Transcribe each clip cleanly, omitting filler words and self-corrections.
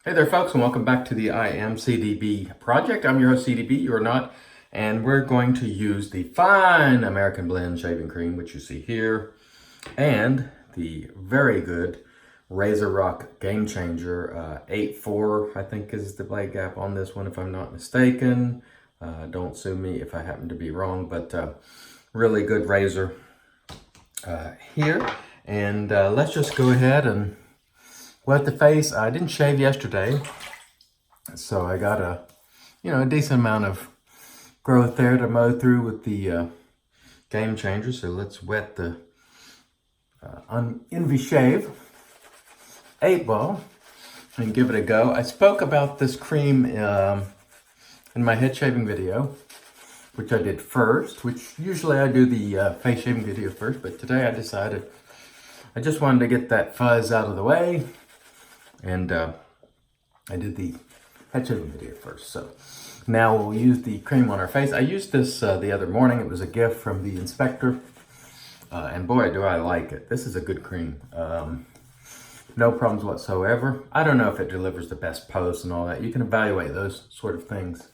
Hey there, folks, and welcome back to the I Am CDB project. I'm your host, CDB, you are not, and we're going to use the fine American Blend shaving cream, which you see here, and the very good RazoRock Game Changer 8.4, I think is the blade gap on this one, if I'm not mistaken. Don't sue me if I happen to be wrong, but really good razor here. And let's just go ahead and wet the face. I didn't shave yesterday, so I got a decent amount of growth there to mow through with the Game Changer. So let's wet the Envy Shave 8 ball and give it a go. I spoke about this cream in my head shaving video, which I did first, which usually I do the face shaving video first, but today I decided I just wanted to get that fuzz out of the way. And I did the head shaving video first. So now we'll use the cream on our face. I used this the other morning. It was a gift from the inspector. And boy, do I like it. This is a good cream. No problems whatsoever. I don't know if it delivers the best post and all that. You can evaluate those sort of things,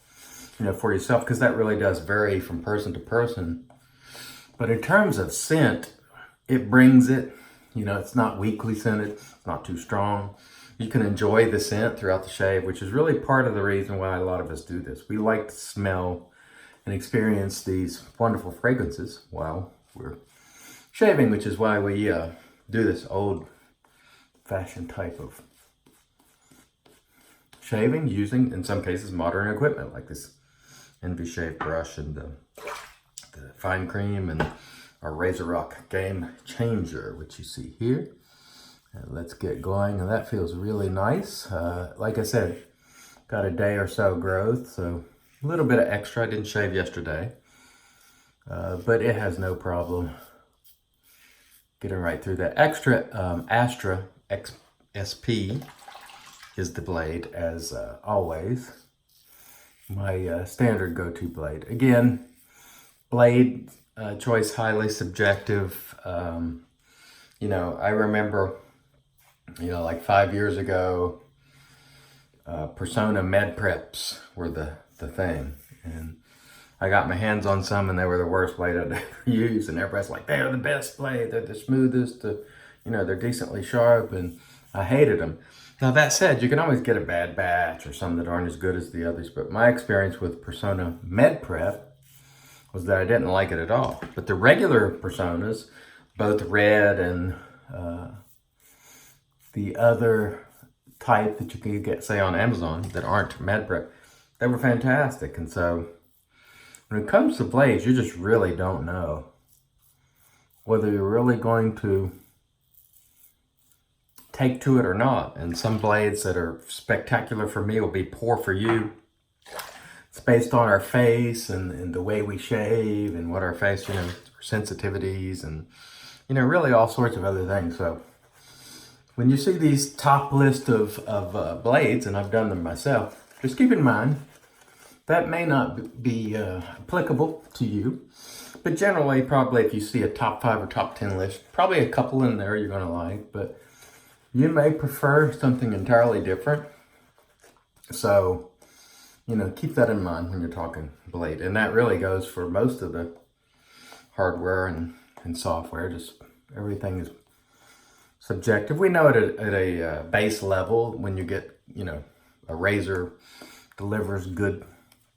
for yourself, because that really does vary from person to person. But in terms of scent, it brings it. It's not weakly scented. It's not too strong. You can enjoy the scent throughout the shave, which is really part of the reason why a lot of us do this. We like to smell and experience these wonderful fragrances while we're shaving, which is why we do this old-fashioned type of shaving using, in some cases, modern equipment like this Envy Shave brush and the fine cream and our RazoRock Game Changer, which you see here. Let's get going, and that feels really nice. Like I said, got a day or so growth, so a little bit of extra. I didn't shave yesterday, but it has no problem getting right through that. Astra XSP is the blade, as always. My standard go-to blade. Again, blade choice highly subjective. I remember, like 5 years ago, Persona Med Preps were the thing. And I got my hands on some, and they were the worst blade I'd ever used. And everybody's like, they're the best blade. They're the smoothest. They're decently sharp. And I hated them. Now, that said, you can always get a bad batch or some that aren't as good as the others. But my experience with Persona Med Prep was that I didn't like it at all. But the regular Personas, both red and the other type that you can get, say, on Amazon that aren't Med Prep, they were fantastic. And so when it comes to blades, you just really don't know whether you're really going to take to it or not. And some blades that are spectacular for me will be poor for you. It's based on our face and the way we shave and what our face, sensitivities and, really all sorts of other things. So when you see these top list of blades, and I've done them myself, just keep in mind that may not be applicable to you. But generally, probably if you see a top 5 or top 10 list, probably a couple in there you're going to like. But you may prefer something entirely different. So, keep that in mind when you're talking blade. And that really goes for most of the hardware and software. Just everything is subjective. We know it at a base level when you get, a razor delivers good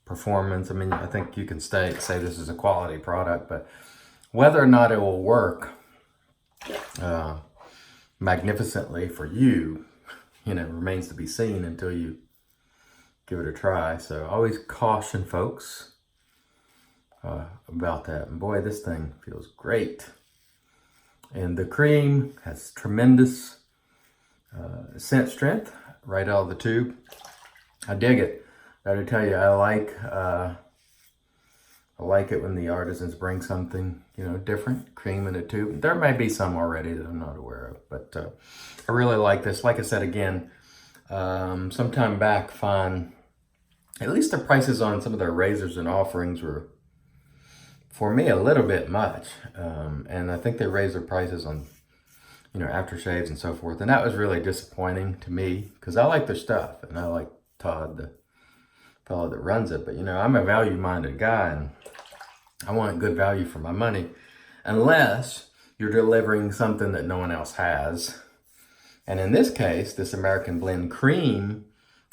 performance. I mean, I think you can say this is a quality product, but whether or not it will work magnificently for you, remains to be seen until you give it a try. So always caution folks about that. And boy, this thing feels great. And the cream has tremendous scent strength right out of the tube. I dig it. I gotta tell you, I like it when the artisans bring something, different, cream in a tube. There may be some already that I'm not aware of, but I really like this. Like I said, again, sometime back, at least the prices on some of their razors and offerings were, for me, a little bit much. And I think they raised their prices on you know, aftershaves and so forth. And that was really disappointing to me because I like their stuff and I like Todd, the fellow that runs it. But, you know, I'm a value-minded guy and I want good value for my money unless you're delivering something that no one else has. And in this case, this American Blend Cream,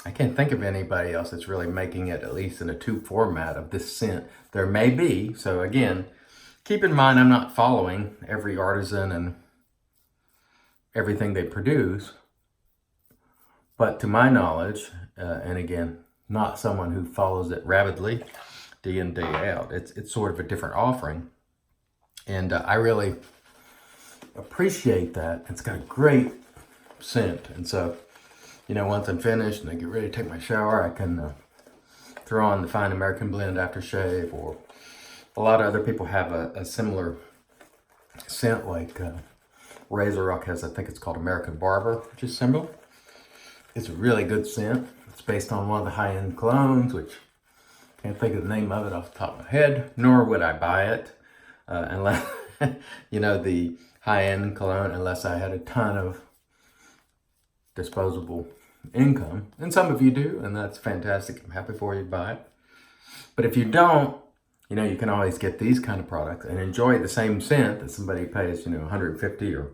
I can't think of anybody else that's really making it, at least in a tube format of this scent. There may be. So again, keep in mind, I'm not following every artisan and everything they produce. But to my knowledge, and again, not someone who follows it rabidly day in, day out. It's sort of a different offering. And I really appreciate that. It's got a great scent. And so, you know, once I'm finished and I get ready to take my shower, I can throw on the Fine American Blend aftershave, or a lot of other people have a similar scent, like RazoRock has, I think it's called American Barber, which is similar. It's a really good scent. It's based on one of the high-end colognes, which I can't think of the name of it off the top of my head, nor would I buy it unless, you know, the high-end cologne, unless I had a ton of disposable income. And some of you do, and that's fantastic. I'm happy for you to buy it. But if you don't, you know, you can always get these kind of products and enjoy the same scent that somebody pays, you know, $150 or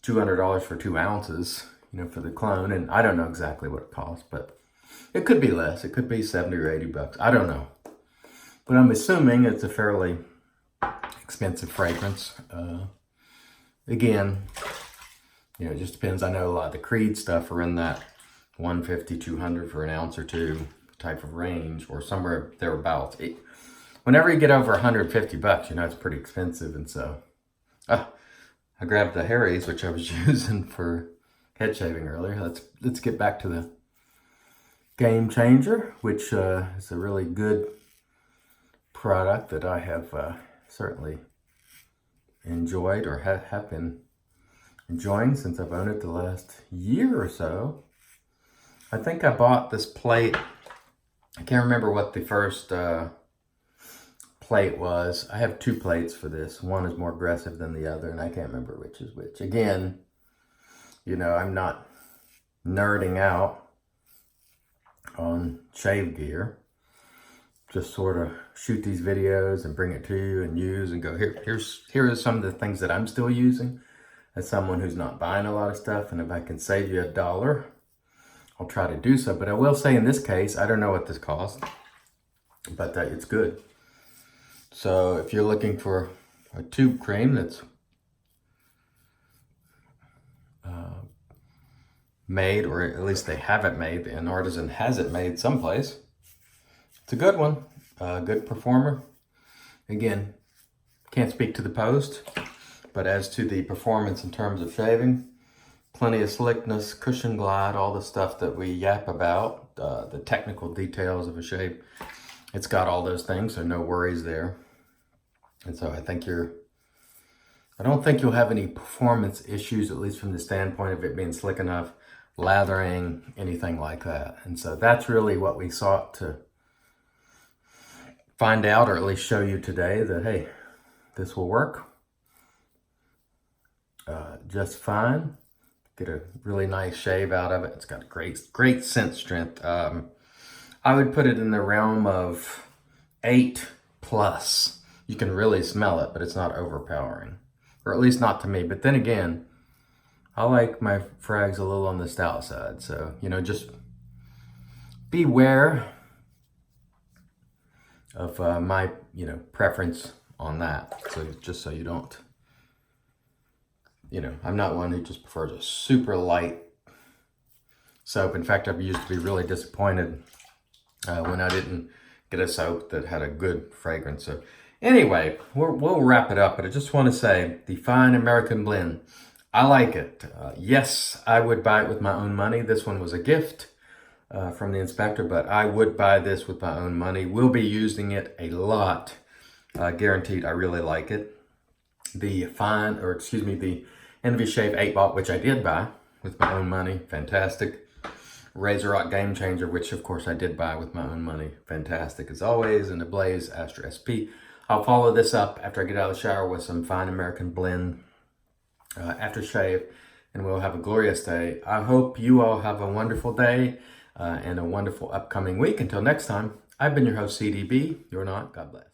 $200 for 2 ounces, you know, for the clone. And I don't know exactly what it costs, but it could be less. It could be 70 or 80 bucks. I don't know. But I'm assuming it's a fairly expensive fragrance. Again, you know, it just depends. I know a lot of the Creed stuff are in that 150, 200 for an ounce or two type of range, or somewhere thereabouts. Whenever you get over 150 bucks, you know, it's pretty expensive. And so I grabbed the Harry's, which I was using for head shaving earlier. Let's get back to the Game Changer, which is a really good product that I have certainly enjoyed, or have been enjoying since I've owned it the last year or so. I think I bought this plate. I can't remember what the first plate was. I have 2 plates for this. One is more aggressive than the other, and I can't remember which is which. Again, you know, I'm not nerding out on shave gear. Just sort of shoot these videos and bring it to you and use and go, here are some of the things that I'm still using as someone who's not buying a lot of stuff. And if I can save you $1, I'll try to do so. But I will say in this case, I don't know what this costs, but it's good. So if you're looking for a tube cream that's made, or at least they have it made, an artisan has it made someplace, it's a good one, good performer. Again, can't speak to the post, but as to the performance in terms of shaving, plenty of slickness, cushion glide, all the stuff that we yap about, the technical details of a shave. It's got all those things, so no worries there. And so I don't think you'll have any performance issues, at least from the standpoint of it being slick enough, lathering, anything like that. And so that's really what we sought to find out, or at least show you today, that, hey, this will work just fine. Get a really nice shave out of it. It's got a great scent strength. I would put it in the realm of 8 plus. You can really smell it, but it's not overpowering, or at least not to me. But then again, I like my frags a little on the stout side. So, you know, just beware of my, you know, preference on that. So just so you don't, you know, I'm not one who just prefers a super light soap. In fact, I used to be really disappointed when I didn't get a soap that had a good fragrance. So anyway, we'll wrap it up, but I just want to say the Fine American Blend, I like it. Yes, I would buy it with my own money. This one was a gift from the inspector, but I would buy this with my own money. We'll be using it a lot. Guaranteed, I really like it. The the Envy Shave 8 Ball, which I did buy with my own money, fantastic. RazoRock Game Changer, which of course I did buy with my own money, fantastic as always. And the Blaze Astra SP. I'll follow this up after I get out of the shower with some Fine American Blend aftershave, and we'll have a glorious day. I hope you all have a wonderful day and a wonderful upcoming week. Until next time, I've been your host, CDB. You're not. God bless.